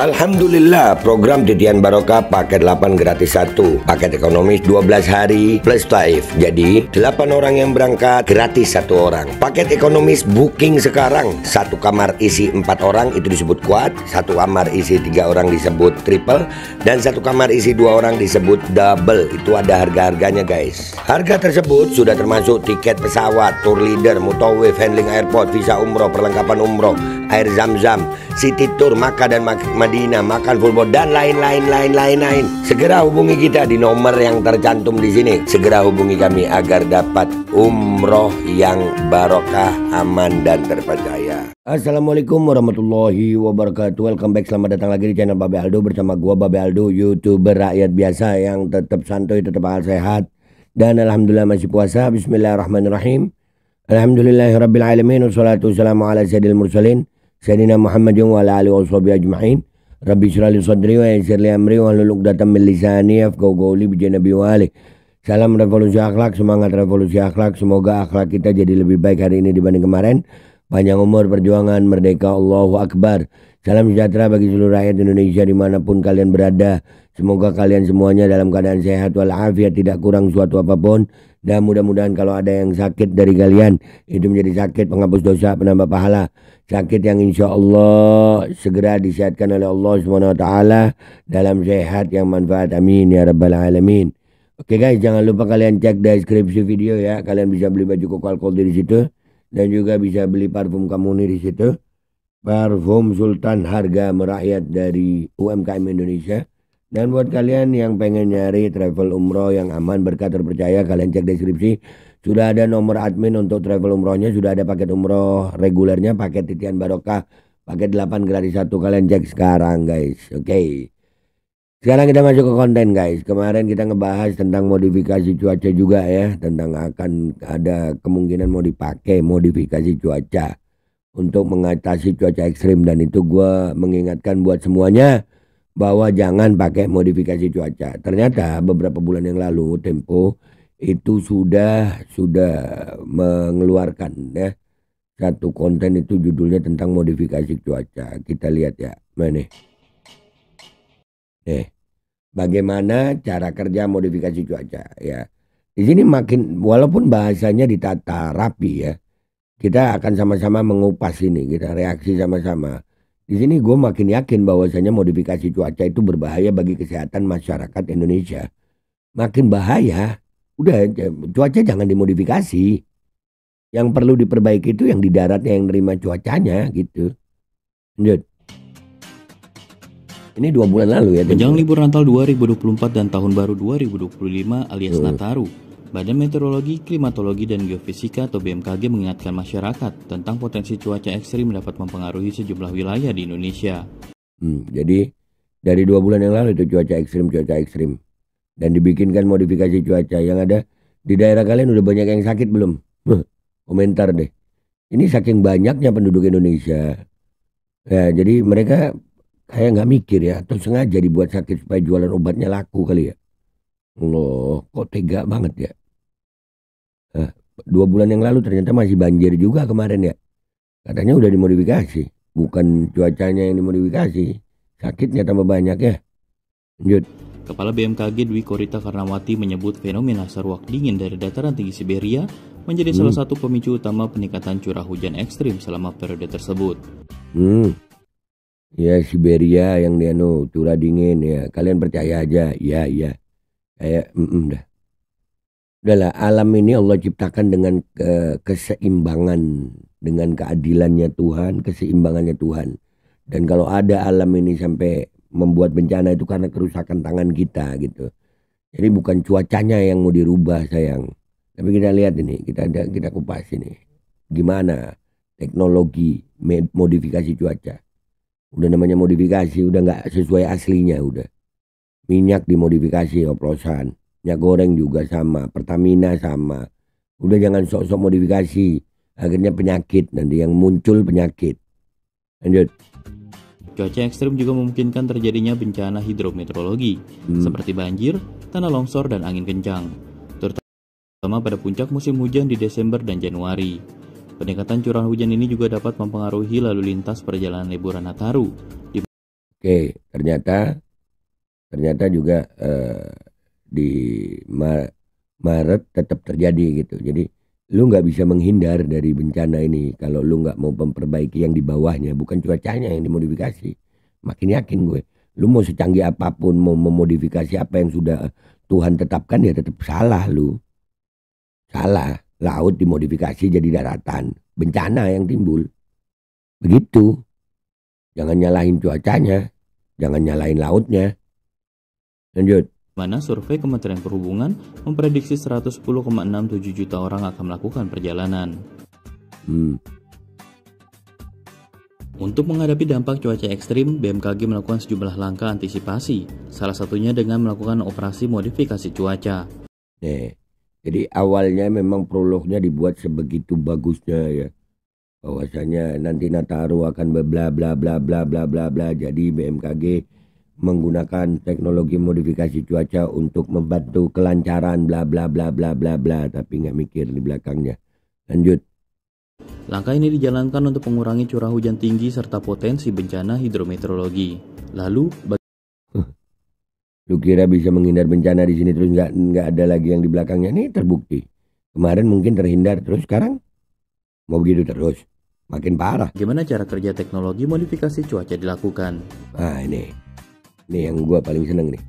Alhamdulillah, program Titian Barokah paket 8 gratis 1, paket ekonomis 12 hari plus taif. Jadi 8 orang yang berangkat gratis 1 orang. Paket ekonomis booking sekarang, 1 kamar isi 4 orang itu disebut quad, 1 kamar isi 3 orang disebut triple, dan 1 kamar isi 2 orang disebut double. Itu ada harga-harganya guys. Harga tersebut sudah termasuk tiket pesawat, tour leader, mutawif, handling airport, visa umroh, perlengkapan umroh, air zam-zam, city tour, Makkah dan Madinah, makan full board, dan lain-lain. Segera hubungi kita di nomor yang tercantum di sini. Segera hubungi kami agar dapat umroh yang barokah, aman dan terpercaya. Assalamualaikum warahmatullahi wabarakatuh. Welcome back, selamat datang lagi di channel Babe Aldo bersama gua Babe Aldo, YouTuber rakyat biasa yang tetap santuy, tetap akal sehat, dan alhamdulillah masih puasa. Bismillahirrahmanirrahim. Alhamdulillahirabbil alamin, wassalatu wassalamu ala sayyidil mursalin Sayyidina Muhammadin wa ala alihi washabihi ajma'in. Rabbi shrah li sadri wa yassir li amri wahlul 'uqdatam min lisani yafqahu qawli bi nabi wa ali. Salam revolusi akhlak, semangat revolusi akhlak. Semoga akhlak kita jadi lebih baik hari ini dibanding kemarin. Panjang umur, perjuangan, merdeka, Allahu Akbar. Salam sejahtera bagi seluruh rakyat Indonesia dimanapun kalian berada. Semoga kalian semuanya dalam keadaan sehat walafiat, tidak kurang suatu apapun. Dan mudah-mudahan kalau ada yang sakit dari kalian, itu menjadi sakit penghapus dosa, penambah pahala. Sakit yang insya Allah segera disehatkan oleh Allah SWT dalam sehat yang manfaat. Amin ya rabbal alamin. Oke guys, jangan lupa kalian cek deskripsi video ya. Kalian bisa beli baju Coco Alcohol di situ, dan juga bisa beli parfum Kamuni di situ. Parfum Sultan, harga merakyat dari UMKM Indonesia. Dan buat kalian yang pengen nyari travel umroh yang aman, berkah, terpercaya, kalian cek deskripsi. Sudah ada nomor admin untuk travel umrohnya. Sudah ada paket umroh regulernya, paket Titian Barokah, paket 8 gratis 1. Kalian cek sekarang guys. Oke. Sekarang kita masuk ke konten guys. Kemarin kita ngebahas tentang modifikasi cuaca juga ya. Tentang akan ada kemungkinan mau dipakai modifikasi cuaca untuk mengatasi cuaca ekstrim. Dan itu gue mengingatkan buat semuanya bahwa jangan pakai modifikasi cuaca. Ternyata beberapa bulan yang lalu Tempo itu sudah mengeluarkan ya satu konten, itu judulnya tentang modifikasi cuaca. Kita lihat ya, mana bagaimana cara kerja modifikasi cuaca ya. Di sini makin, walaupun bahasanya ditata rapi ya, kita akan sama-sama mengupas ini, kita reaksi sama-sama. Di sini gue makin yakin bahwasanya modifikasi cuaca itu berbahaya bagi kesehatan masyarakat Indonesia. Makin bahaya, udah cuaca jangan dimodifikasi. Yang perlu diperbaiki itu yang di daratnya, yang nerima cuacanya gitu. Lanjut. Ini 2 bulan lalu ya. Menjelang libur Natal 2024 dan Tahun Baru 2025 alias Nataru, Badan Meteorologi, Klimatologi, dan Geofisika atau BMKG mengingatkan masyarakat tentang potensi cuaca ekstrim dapat mempengaruhi sejumlah wilayah di Indonesia. Jadi dari 2 bulan yang lalu itu cuaca ekstrim. Dan dibikinkan modifikasi cuaca. Yang ada di daerah kalian udah banyak yang sakit belum? Komentar deh. Ini saking banyaknya penduduk Indonesia. Ya, jadi mereka kayak nggak mikir ya, atau sengaja dibuat sakit supaya jualan obatnya laku kali ya. Allah, kok tega banget ya. 2 bulan yang lalu ternyata masih banjir juga kemarin ya. Katanya udah dimodifikasi. Bukan cuacanya yang dimodifikasi, sakitnya tambah banyak ya. Lanjut. Kepala BMKG Dwi Korita Karnawati menyebut fenomena seruak dingin dari dataran tinggi Siberia menjadi salah satu pemicu utama peningkatan curah hujan ekstrim selama periode tersebut. Ya, Siberia yang dia curah dingin ya. Kalian percaya aja. Ya. Kayak dah. Udahlah, alam ini Allah ciptakan dengan keseimbangan, dengan keadilannya Tuhan, keseimbangannya Tuhan. Dan kalau ada alam ini sampai membuat bencana itu karena kerusakan tangan kita gitu. Jadi bukan cuacanya yang mau dirubah sayang. Tapi kita lihat ini, kita kupas ini. Gimana teknologi modifikasi cuaca. Udah namanya modifikasi, udah nggak sesuai aslinya udah. Minyak dimodifikasi oplosan. Minyak goreng juga sama, Pertamina sama. Udah jangan sok-sok modifikasi. Akhirnya penyakit, nanti yang muncul penyakit. Lanjut. Cuaca ekstrim juga memungkinkan terjadinya bencana hidrometeorologi, seperti banjir, tanah longsor, dan angin kencang. Terutama pada puncak musim hujan di Desember dan Januari. Peningkatan curah hujan ini juga dapat mempengaruhi lalu lintas perjalanan liburan Nataru. Oke, ternyata juga di Maret tetap terjadi gitu. Jadi lu nggak bisa menghindar dari bencana ini kalau lu nggak mau memperbaiki yang di bawahnya, bukan cuacanya yang dimodifikasi. Makin yakin gue, lu mau secanggih apapun mau memodifikasi apa yang sudah Tuhan tetapkan ya tetap salah lu. Salah, laut dimodifikasi jadi daratan, bencana yang timbul. Begitu. Jangan nyalahin cuacanya, jangan nyalahin lautnya. Lanjut. Mana survei Kementerian Perhubungan memprediksi 110,67 juta orang akan melakukan perjalanan. Untuk menghadapi dampak cuaca ekstrim, BMKG melakukan sejumlah langkah antisipasi, salah satunya dengan melakukan operasi modifikasi cuaca. Jadi awalnya memang prolognya dibuat sebegitu bagusnya ya. Bahwasanya nanti Nataru akan bla bla bla bla bla bla bla. Jadi BMKG menggunakan teknologi modifikasi cuaca untuk membantu kelancaran bla bla bla bla bla bla, tapi nggak mikir di belakangnya. Lanjut. Langkah ini dijalankan untuk mengurangi curah hujan tinggi serta potensi bencana hidrometeorologi. Lalu, lu kira bisa menghindar bencana di sini terus nggak ada lagi yang di belakangnya? Nih terbukti. Kemarin mungkin terhindar, terus sekarang mau begitu terus, makin parah. Bagaimana cara kerja teknologi modifikasi cuaca dilakukan? Nah ini yang gue paling seneng nih.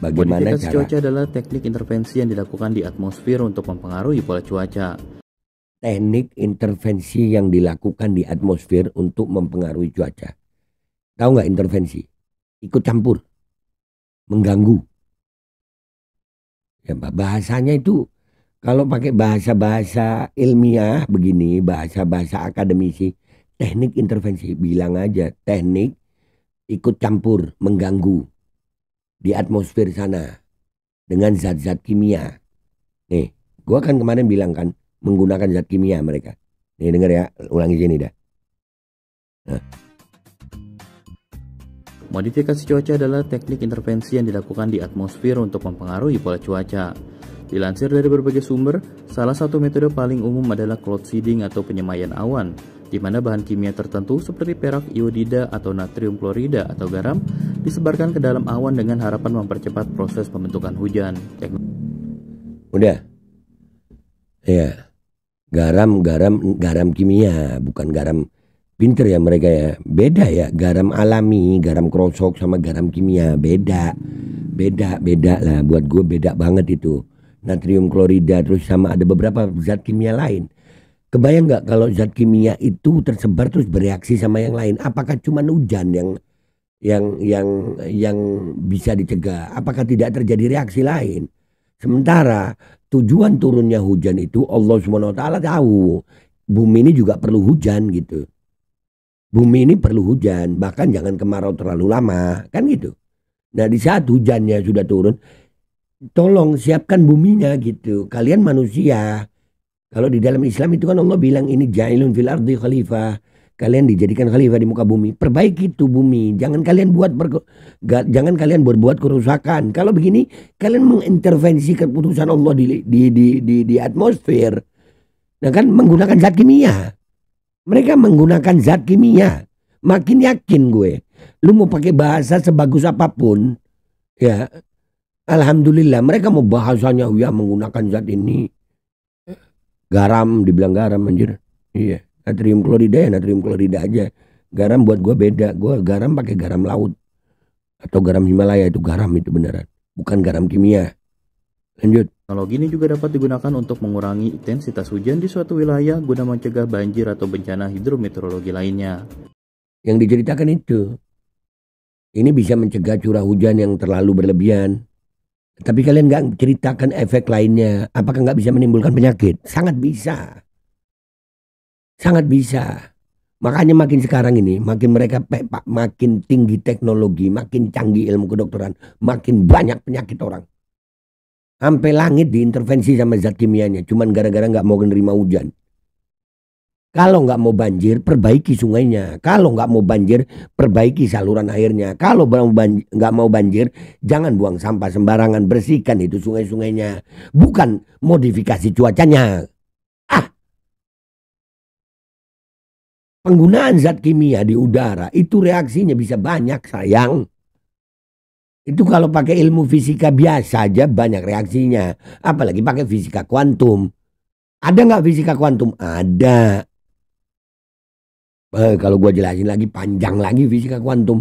Bagaimana modifikasi cuaca adalah teknik intervensi yang dilakukan di atmosfer untuk mempengaruhi pola cuaca. Teknik intervensi yang dilakukan di atmosfer untuk mempengaruhi cuaca. Tahu nggak intervensi? Ikut campur, mengganggu. Ya bahasanya itu kalau pakai bahasa-bahasa ilmiah begini, bahasa-bahasa akademisi, teknik intervensi, bilang aja teknik ikut campur, mengganggu di atmosfer sana dengan zat-zat kimia. Nih, gua kan kemarin bilang kan menggunakan zat kimia mereka. Nih denger ya, ulangi sini dah. Nah. Modifikasi cuaca adalah teknik intervensi yang dilakukan di atmosfer untuk mempengaruhi pola cuaca. Dilansir dari berbagai sumber, salah satu metode paling umum adalah cloud seeding atau penyemaian awan, di mana bahan kimia tertentu seperti perak iodida atau natrium klorida atau garam disebarkan ke dalam awan dengan harapan mempercepat proses pembentukan hujan. Udah. Ya. Garam kimia, bukan garam pinter ya mereka ya. Beda ya, garam alami, garam krosok sama garam kimia, beda lah. Buat gue beda banget itu. Natrium klorida terus sama ada beberapa zat kimia lain. Kebayang nggak kalau zat kimia itu tersebar terus bereaksi sama yang lain? Apakah cuma hujan yang bisa dicegah? Apakah tidak terjadi reaksi lain? Sementara tujuan turunnya hujan itu Allah SWT tahu. Bumi ini juga perlu hujan gitu. Bumi ini perlu hujan, bahkan jangan kemarau terlalu lama, kan gitu. Nah di saat hujannya sudah turun, tolong siapkan buminya gitu. Kalian manusia. Kalau di dalam Islam itu kan Allah bilang ini ja'ilun fil ardi khalifah. Kalian dijadikan khalifah di muka bumi. Perbaiki itu bumi. Jangan kalian berbuat kerusakan. Kalau begini kalian mengintervensi keputusan Allah di atmosfer. Nah kan menggunakan zat kimia. Mereka menggunakan zat kimia. Makin yakin gue. Lu mau pakai bahasa sebagus apapun. Ya. Alhamdulillah mereka mau bahasanya ya menggunakan zat ini. Garam, dibilang garam anjir. Iya, natrium klorida ya natrium klorida aja. Garam buat gua beda. Gua garam pakai garam laut atau garam Himalaya, itu garam itu beneran. Bukan garam kimia. Lanjut. Teknologi ini juga dapat digunakan untuk mengurangi intensitas hujan di suatu wilayah guna mencegah banjir atau bencana hidrometeorologi lainnya. Yang diceritakan itu. Ini bisa mencegah curah hujan yang terlalu berlebihan. Tapi kalian nggak ceritakan efek lainnya. Apakah nggak bisa menimbulkan penyakit? Sangat bisa. Sangat bisa. Makanya makin sekarang ini, makin mereka makin tinggi teknologi, makin canggih ilmu kedokteran, makin banyak penyakit orang. Sampai langit diintervensi sama zat kimianya. Cuman gara-gara nggak mau menerima hujan. Kalau nggak mau banjir, perbaiki sungainya. Kalau nggak mau banjir, perbaiki saluran airnya. Kalau nggak mau banjir, jangan buang sampah sembarangan. Bersihkan itu sungai-sungainya. Bukan modifikasi cuacanya. Penggunaan zat kimia di udara itu reaksinya bisa banyak sayang. Itu kalau pakai ilmu fisika biasa aja banyak reaksinya. Apalagi pakai fisika kuantum. Ada nggak fisika kuantum? Ada. Kalau gue jelasin lagi panjang lagi fisika kuantum.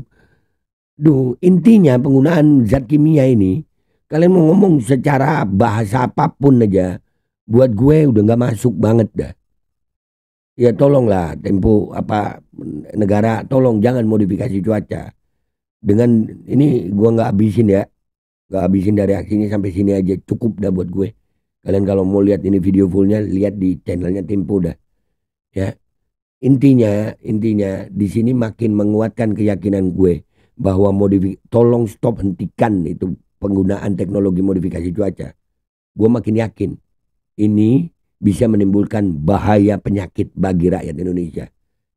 Intinya penggunaan zat kimia ini, kalian mau ngomong secara bahasa apapun aja, buat gue udah nggak masuk banget dah. Ya tolonglah negara tolong jangan modifikasi cuaca. Dengan ini gue nggak habisin ya. Nggak habisin dari reaksinya sampai sini aja. Cukup dah buat gue. Kalian kalau mau lihat ini video fullnya lihat di channelnya Tempo dah. Ya. Intinya di sini makin menguatkan keyakinan gue bahwa tolong stop hentikan itu penggunaan teknologi modifikasi cuaca. Gue makin yakin ini bisa menimbulkan bahaya penyakit bagi rakyat Indonesia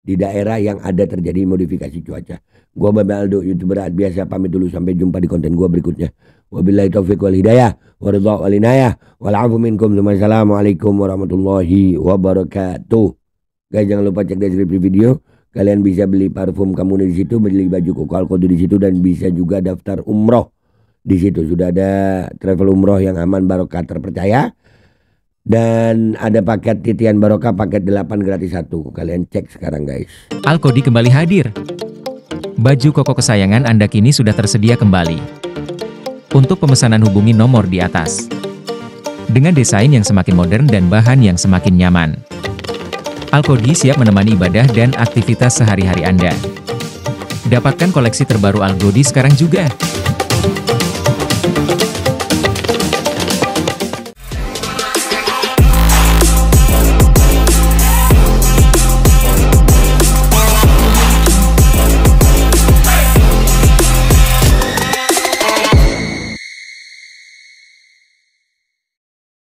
di daerah yang ada terjadi modifikasi cuaca. Gua Bapak Aldo, YouTuber biasa, pamit dulu sampai jumpa di konten gua berikutnya. Wabillahi taufiq wal hidayah, waridha wal inayah, wal afu minkum. Wassalamualaikum warahmatullahi wabarakatuh. Guys, jangan lupa cek deskripsi video. Kalian bisa beli parfum kamu di situ, beli baju koko alkohol di situ, dan bisa juga daftar umroh di situ. Sudah ada travel umroh yang aman, barokah, terpercaya. Dan ada paket titian barokah, paket 8 gratis 1. Kalian cek sekarang guys. Alkodi kembali hadir. Baju koko kesayangan Anda kini sudah tersedia kembali. Untuk pemesanan hubungi nomor di atas. Dengan desain yang semakin modern dan bahan yang semakin nyaman. Alkodi siap menemani ibadah dan aktivitas sehari-hari Anda. Dapatkan koleksi terbaru Alkodi sekarang juga.